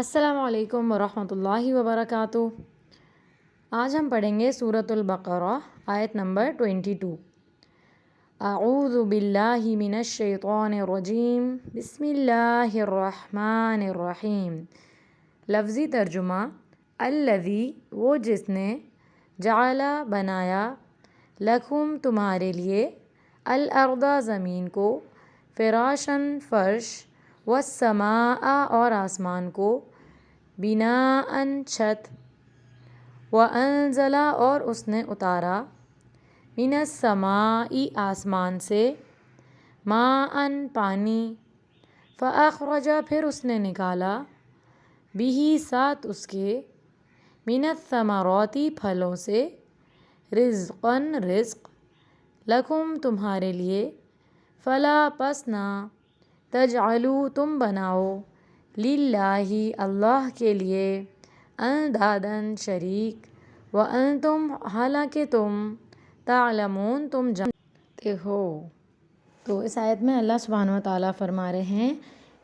السلام علیکم ورحمۃ اللہ وبرکاتہ۔ آج ہم پڑھیں گے سورۃ البقرہ آیت نمبر 22۔ اعوذ باللہ من الشیطان الرجیم، بسم اللہ الرحمن الرحیم۔ لفظی ترجمہ: الذی، وہ جس نے، جعل، بنایا، لکم، تمہارے لیے، الارض، زمین کو، فراشاً، فرش، والسماء، اور آسمان کو، بناءً، چھت، وانزل، اور اس نے اتارا، من السماء، آسمان سے، ماءً، پانی، فاخرج، پھر اس نے نکالا، بہ، ساتھ اس کے، من الثمرات، پھلوں سے، رزقاً، رزق، لکم، تمہارے لیے، فلا، پس نہ، تجعلوا، تم بناؤ، للہ، اللہ کے لیے، انداداً، شریک، وانتم، حالانکہ تم، تعلمون، تم جانتے ہو۔ تو اس آیت میں اللہ سبحانہ وتعالیٰ فرما رہے ہیں،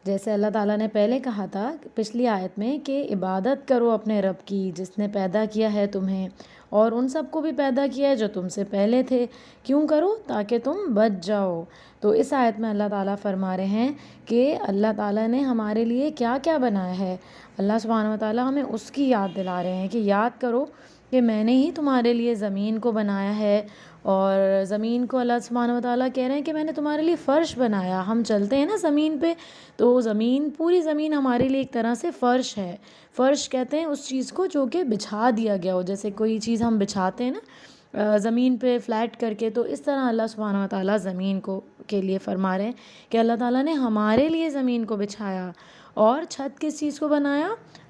جیسے اللہ تعالیٰ نے پہلے کہا تھا پچھلی آیت میں کہ عبادت کرو اپنے رب کی جس نے پیدا کیا ہے تمہیں، اور ان سب کو بھی پیدا کیا ہے جو تم سے پہلے تھے۔ کیوں کرو؟ تاکہ تم بچ جاؤ۔ تو اس آیت میں اللہ تعالیٰ فرما رہے ہیں کہ اللہ تعالیٰ نے ہمارے لیے کیا کیا بنایا ہے۔ اللہ سبحانہ وتعالیٰ ہمیں اس کی یاد دلا رہے ہیں کہ یاد کرو کہ میں نے ہی تمہارے لیے زمین کو بنایا ہے، اور زمین کو اللہ سبحانہ وتعالیٰ کہہ رہے ہیں کہ میں نے تمہارے لیے فرش بنایا۔ ہم چلتے ہیں نا زمین پہ، تو زمین، پوری زمین ہمارے لیے ایک طرح سے فرش ہے۔ فرش کہتے ہیں اس چیز کو جو کہ بچھا دیا گیا ہو، جیسے کوئی چیز ہم بچھاتے ہیں نا زمین پہ فلیٹ کر کے، تو اس طرح اللہ سبحانہ وتعالیٰ زمین کو کے لیے فرما رہے ہیں کہ اللہ تعالیٰ نے ہمارے لیے زمین کو بچھایا۔ اور چھت کس چیز کو بنایا؟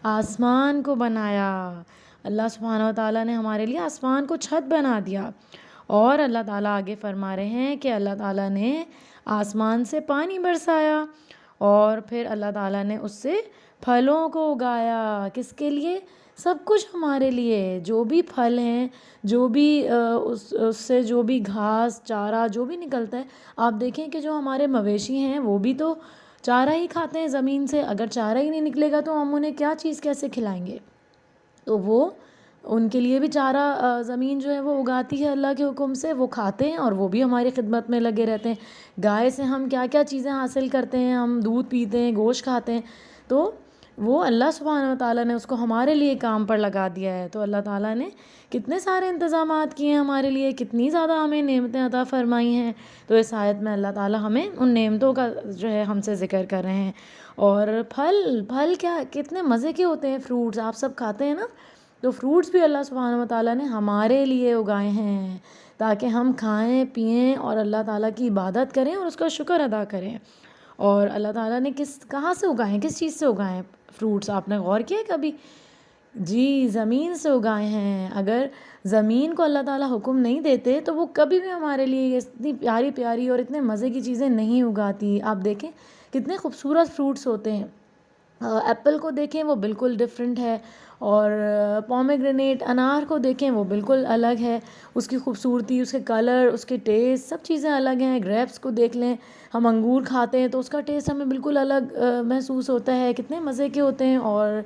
آسمان کو بنایا۔ اللہ سبحانہ وتعالیٰ نے ہمارے لیے آسمان کو چھت بنا دیا۔ اور اللہ تعالیٰ آگے فرما رہے ہیں کہ اللہ تعالیٰ نے آسمان سے پانی برسایا، اور پھر اللہ تعالیٰ نے اس سے پھلوں کو اگایا۔ کس کے لیے؟ سب کچھ ہمارے لیے، جو بھی پھل ہیں، جو بھی اس سے جو بھی گھاس، چارہ جو بھی نکلتا ہے۔ آپ دیکھیں کہ جو ہمارے مویشی ہیں وہ بھی تو چارہ ہی کھاتے ہیں زمین سے۔ اگر چارہ ہی نہیں نکلے گا تو ہم انہیں کیا چیز کیسے کھلائیں گے؟ تو وہ ان کے لیے بھی چارہ زمین جو ہے وہ اگاتی ہے اللہ کے حکم سے، وہ کھاتے ہیں اور وہ بھی ہماری خدمت میں لگے رہتے ہیں۔ گائے سے ہم کیا کیا چیزیں حاصل کرتے ہیں، ہم دودھ پیتے ہیں، گوشت کھاتے ہیں، تو وہ اللہ سبحانہ وتعالیٰ نے اس کو ہمارے لیے کام پر لگا دیا ہے۔ تو اللہ تعالیٰ نے کتنے سارے انتظامات کیے ہیں ہمارے لیے، کتنی زیادہ ہمیں نعمتیں عطا فرمائی ہیں۔ تو اس آیت میں اللہ تعالیٰ ہمیں ان نعمتوں کا جو ہے ہم سے ذکر کر رہے ہیں۔ اور پھل کیا کتنے مزے کے ہوتے ہیں، فروٹس آپ سب کھاتے ہیں نا، تو فروٹس بھی اللہ سبحانہ وتعالیٰ نے ہمارے لیے اگائے ہیں تاکہ ہم کھائیں، پئیں اور اللہ تعالیٰ کی عبادت کریں اور اس کا شکر ادا کریں۔ اور اللہ تعالیٰ نے کہاں سے اگائے ہیں، کس چیز سے اگائے ہیں فروٹس؟ آپ نے غور کیا ہے کبھی؟ جی، زمین سے اگائے ہیں۔ اگر زمین کو اللہ تعالیٰ حکم نہیں دیتے تو وہ کبھی بھی ہمارے لیے اتنی پیاری پیاری اور اتنے مزے کی چیزیں نہیں اگاتی۔ آپ دیکھیں کتنے خوبصورت فروٹس ہوتے ہیں۔ ایپل کو دیکھیں وہ بالکل ڈفرینٹ ہے، اور پومیگرینیٹ، انار کو دیکھیں وہ بالکل الگ ہے، اس کی خوبصورتی، اس کے کلر، اس کے ٹیسٹ، سب چیزیں الگ ہیں۔ گریپس کو دیکھ لیں، ہم انگور کھاتے ہیں تو اس کا ٹیسٹ ہمیں بالکل الگ محسوس ہوتا ہے، کتنے مزے کے ہوتے ہیں۔ اور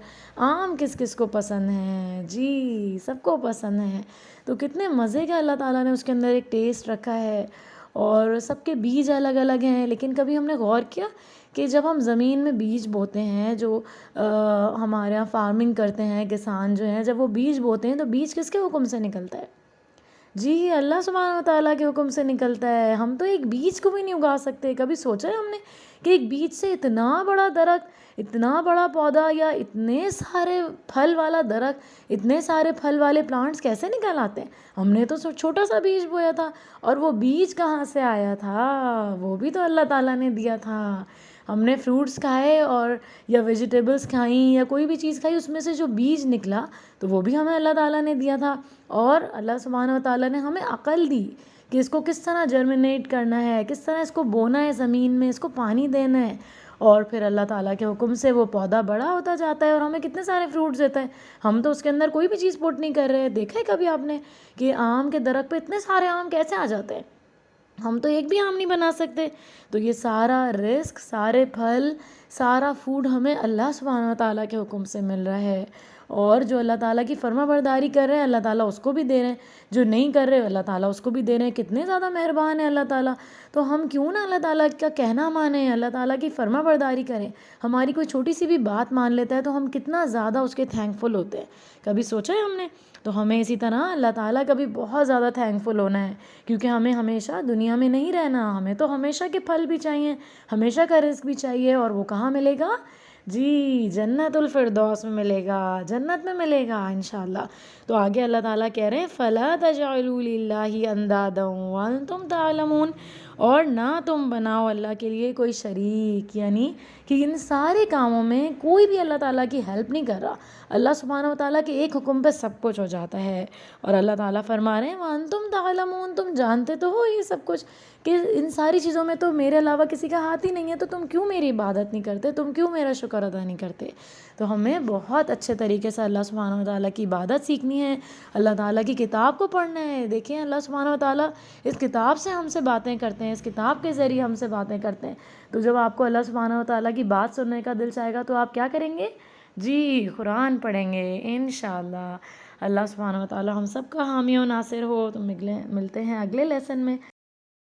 آم کس کس کو پسند ہیں؟ جی، سب کو پسند ہے۔ تو کتنے مزے کا اللہ تعالیٰ نے اس کے اندر ایک ٹیسٹ رکھا ہے، اور سب کے بیج الگ الگ ہیں۔ لیکن کبھی ہم نے غور کیا کہ جب ہم زمین میں بیج بوتے ہیں، جو ہمارے یہاں فارمنگ کرتے ہیں کسان جو ہیں، جب وہ بیج بوتے ہیں تو بیج کس کے حکم سے نکلتا ہے؟ جی، اللہ سبحانہ وتعالیٰ کے حکم سے نکلتا ہے۔ ہم تو ایک بیج کو بھی نہیں اگا سکتے۔ کبھی سوچا ہے ہم نے کہ ایک بیج سے اتنا بڑا درخت، اتنا بڑا پودا، یا اتنے سارے پھل والا درخت، اتنے سارے پھل والے پلانٹس کیسے نکل آتے ہیں؟ ہم نے تو چھوٹا سا بیج بویا تھا، اور وہ بیج کہاں سے آیا تھا؟ وہ بھی تو اللہ تعالیٰ نے دیا تھا۔ ہم نے فروٹس کھائے اور یا ویجیٹیبلس کھائیں یا کوئی بھی چیز کھائی، اس میں سے جو بیج نکلا تو وہ بھی ہمیں اللہ تعالیٰ نے دیا تھا۔ اور اللہ سبحانہ وتعالیٰ نے ہمیں عقل دی کہ اس کو کس طرح جرمنیٹ کرنا ہے، کس طرح اس کو بونا ہے زمین میں، اس کو پانی دینا ہے، اور پھر اللہ تعالیٰ کے حکم سے وہ پودا بڑا ہوتا جاتا ہے اور ہمیں کتنے سارے فروٹس دیتا ہے۔ ہم تو اس کے اندر کوئی بھی چیز پوٹ نہیں کر رہے۔ دیکھا ہے کبھی آپ نے کہ آم کے درخت پہ اتنے سارے آم کیسے آ جاتے ہیں؟ ہم تو ایک بھی آم نہیں بنا سکتے۔ تو یہ سارا رزق، سارے پھل، سارا فوڈ ہمیں اللہ سبحانہ و تعالیٰ کے حکم سے مل رہا ہے، اور جو اللہ تعالیٰ کی فرما برداری کر رہے ہیں اللہ تعالیٰ اس کو بھی دے رہے ہیں، جو نہیں کر رہے اللہ تعالیٰ اس کو بھی دے رہے ہیں۔ کتنے زیادہ مہربان ہے اللہ تعالیٰ، تو ہم کیوں نہ اللہ تعالیٰ کا کہنا مانیں، اللہ تعالیٰ کی فرما برداری کریں۔ ہماری کوئی چھوٹی سی بھی بات مان لیتا ہے تو ہم کتنا زیادہ اس کے تھینک فل ہوتے ہیں، کبھی سوچا ہے ہم نے؟ تو ہمیں اسی طرح اللہ تعالیٰ کا بھی بہت زیادہ تھینک فل ہونا ہے، کیونکہ ہمیں ہمیشہ دنیا میں نہیں رہنا، ہمیں تو ہمیشہ کے پھل بھی چاہیے، ہمیشہ کا رزق بھی چاہیے، اور وہ کہاں ملے گا؟ جی جنت الفردوس میں ملے گا، جنت میں ملے گا انشاءاللہ۔ تو آگے اللہ تعالیٰ کہہ رہے ہیں فَلَا تَجْعَلُوا لِلَّهِ أَنْدَادًا وَأَنْتُمْ تَعْلَمُونَ، اور نہ تم بناؤ اللہ کے لیے کوئی شریک، یعنی کہ ان سارے کاموں میں کوئی بھی اللہ تعالیٰ کی ہیلپ نہیں کر رہا، اللہ سبحانہ و تعالیٰ کے ایک حکم پہ سب کچھ ہو جاتا ہے۔ اور اللہ تعالیٰ فرما رہے ہیں وَأَنْتُمْ تَعْلَمُونَ، تم جانتے تو ہو یہ سب کچھ کہ ان ساری چیزوں میں تو میرے علاوہ کسی کا ہاتھ ہی نہیں ہے، تو تم کیوں میری عبادت نہیں کرتے، تم کیوں میرا شکر ادا نہیں کرتے؟ تو ہمیں بہت اچھے طریقے سے اللہ سبحانہ و تعالیٰ کی عبادت سیکھنی ہے، اللہ تعالیٰ کی کتاب کو پڑھنا ہے۔ دیکھیں اللہ سبحانہ و تعالیٰ اس کتاب سے ہم سے باتیں کرتے ہیں، اس کتاب کے ذریعے ہم سے باتیں کرتے ہیں۔ تو جب آپ کو اللہ سبحانہ و تعالیٰ کی بات سننے کا دل چاہے گا تو آپ کیا کریں گے؟ جی قرآن پڑھیں گے انشاءاللہ۔ اللہ سبحانہ و تعالیٰ ہم سب کا حامی و ناصر ہو۔ تو ملتے ہیں اگلے لیسن میں۔